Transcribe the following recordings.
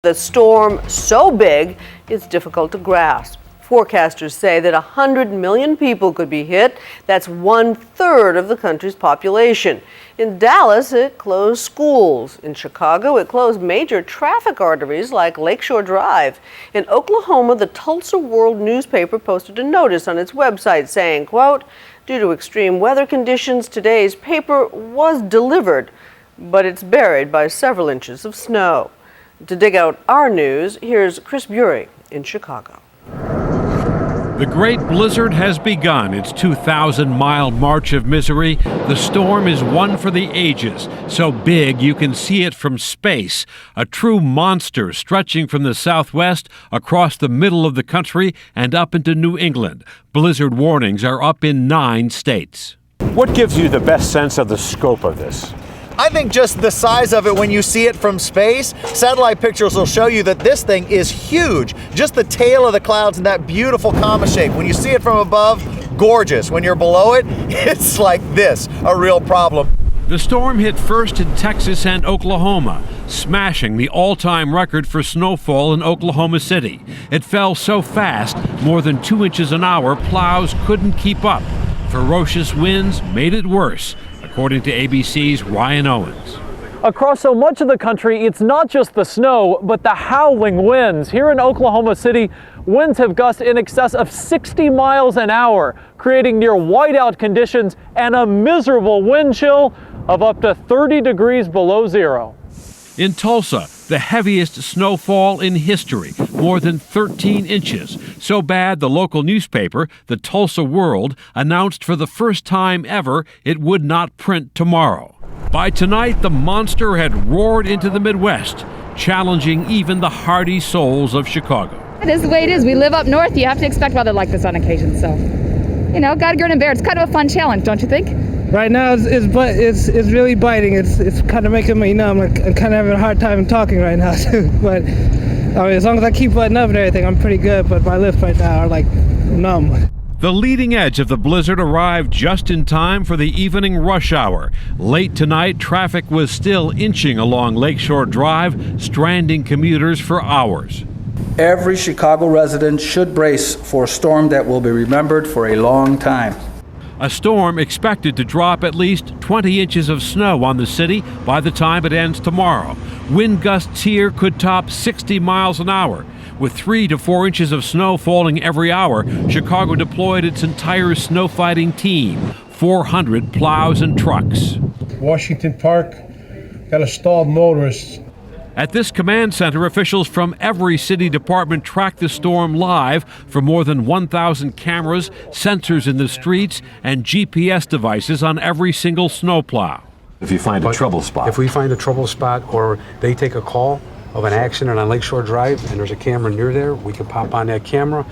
The storm so big, it's difficult to grasp. Forecasters say that 100 million people could be hit. That's 1/3 of the country's population. In Dallas, it closed schools. In Chicago, it closed major traffic arteries like Lakeshore Drive. In Oklahoma, the Tulsa World newspaper posted a notice on its website saying, quote, "Due to extreme weather conditions, today's paper was delivered, but it's buried by several inches of snow." To dig out our news, here's Chris Bury in Chicago. The great blizzard has begun its 2,000-mile march of misery. The storm is one for the ages, so big you can see it from space. A true monster stretching from the southwest across the middle of the country and up into New England. Blizzard warnings are up in 9 states. What gives you the best sense of the scope of this? I think just the size of it when you see it from space. Satellite pictures will show you that this thing is huge. Just the tail of the clouds and that beautiful comet shape. When you see it from above, gorgeous. When you're below it, it's like this, a real problem. The storm hit first in Texas and Oklahoma, smashing the all-time record for snowfall in Oklahoma City. It fell so fast, more than 2 inches an hour, plows couldn't keep up. Ferocious winds made it worse, according to ABC's Ryan Owens. Across so much of the country, it's not just the snow, but the howling winds. Here in Oklahoma City, winds have gusted in excess of 60 miles an hour, creating near whiteout conditions and a miserable wind chill of up to 30 degrees below zero. In Tulsa, the heaviest snowfall in history, more than 13 inches. So bad the local newspaper, the Tulsa World, announced for the first time ever it would not print tomorrow. By tonight, the monster had roared into the Midwest, challenging even the hardy souls of Chicago. It is the way it is. We live up north. You have to expect weather like this on occasion. So, gotta grin and bear. It's kind of a fun challenge, don't you think? Right now, it's really biting. It's kind of making me numb. I'm kind of having a hard time talking right now, too. But as long as I keep butting up and everything, I'm pretty good. But my lips right now are numb. The leading edge of the blizzard arrived just in time for the evening rush hour. Late tonight, traffic was still inching along Lakeshore Drive, stranding commuters for hours. Every Chicago resident should brace for a storm that will be remembered for a long time. A storm expected to drop at least 20 inches of snow on the city by the time it ends tomorrow. Wind gusts here could top 60 miles an hour. With 3 to 4 inches of snow falling every hour, Chicago deployed its entire snow fighting team, 400 plows and trucks. Washington Park got a stalled motorist. At this command center, officials from every city department track the storm live from more than 1,000 cameras, sensors in the streets, and GPS devices on every single snowplow. If you find a trouble spot. If we find a trouble spot or they take a call of an accident on Lakeshore Drive and there's a camera near there, we can pop on that camera,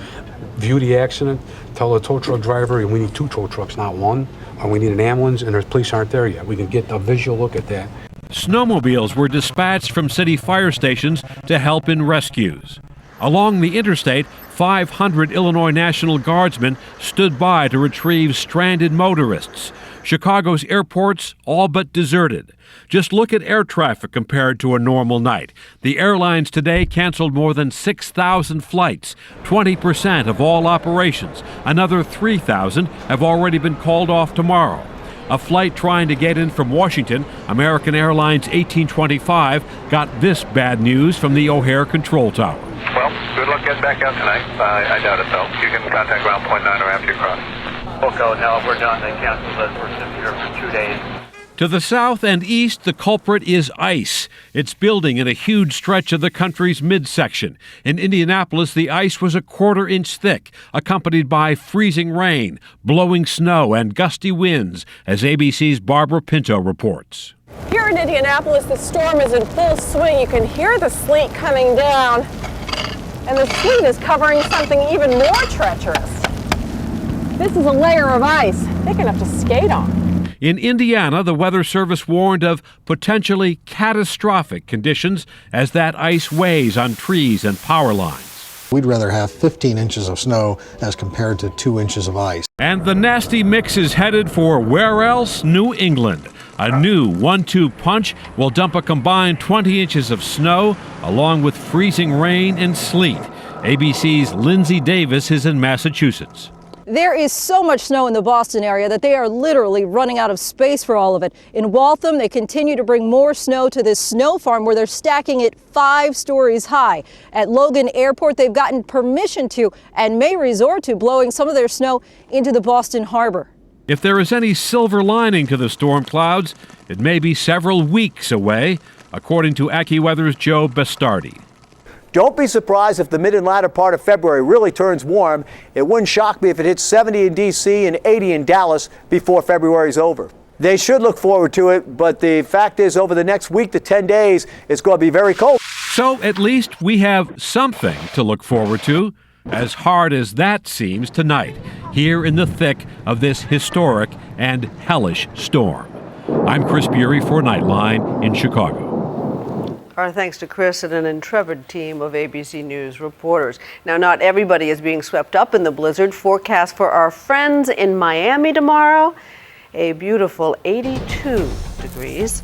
view the accident, tell the tow truck driver, and we need 2 tow trucks, not 1, or we need an ambulance and the police aren't there yet. We can get a visual look at that. Snowmobiles were dispatched from city fire stations to help in rescues. Along the interstate, 500 Illinois National Guardsmen stood by to retrieve stranded motorists. Chicago's airports all but deserted. Just look at air traffic compared to a normal night. The airlines today canceled more than 6,000 flights, 20% of all operations. Another 3,000 have already been called off tomorrow. A flight trying to get in from Washington, American Airlines 1825, got this bad news from the O'Hare control tower. Well, good luck getting back out tonight. I doubt it, though. You can contact ground point 9 or after you cross. We'll go now. We're done. They canceled us. We're sitting here for 2 days. To the south and east, the culprit is ice. It's building in a huge stretch of the country's midsection. In Indianapolis, the ice was a 1/4 inch thick, accompanied by freezing rain, blowing snow, and gusty winds, as ABC's Barbara Pinto reports. Here in Indianapolis, the storm is in full swing. You can hear the sleet coming down, and the sleet is covering something even more treacherous. This is a layer of ice thick enough to skate on. In Indiana, the Weather Service warned of potentially catastrophic conditions as that ice weighs on trees and power lines. We'd rather have 15 inches of snow as compared to 2 inches of ice. And the nasty mix is headed for where else? New England. A new 1-2 punch will dump a combined 20 inches of snow, along with freezing rain and sleet. ABC's Lindsay Davis is in Massachusetts. There is so much snow in the Boston area that they are literally running out of space for all of it. In Waltham, they continue to bring more snow to this snow farm where they're stacking it 5 stories high. At Logan Airport, they've gotten permission to and may resort to blowing some of their snow into the Boston Harbor. If there is any silver lining to the storm clouds, it may be several weeks away, according to AccuWeather's Joe Bastardi. Don't be surprised if the mid and latter part of February really turns warm. It wouldn't shock me if it hits 70 in D.C. and 80 in Dallas before February is over. They should look forward to it, but the fact is over the next week to 10 days, it's going to be very cold. So at least we have something to look forward to, as hard as that seems tonight, here in the thick of this historic and hellish storm. I'm Chris Bury for Nightline in Chicago. Our thanks to Chris and an intrepid team of ABC News reporters. Now, not everybody is being swept up in the blizzard. Forecast for our friends in Miami tomorrow, a beautiful 82 degrees.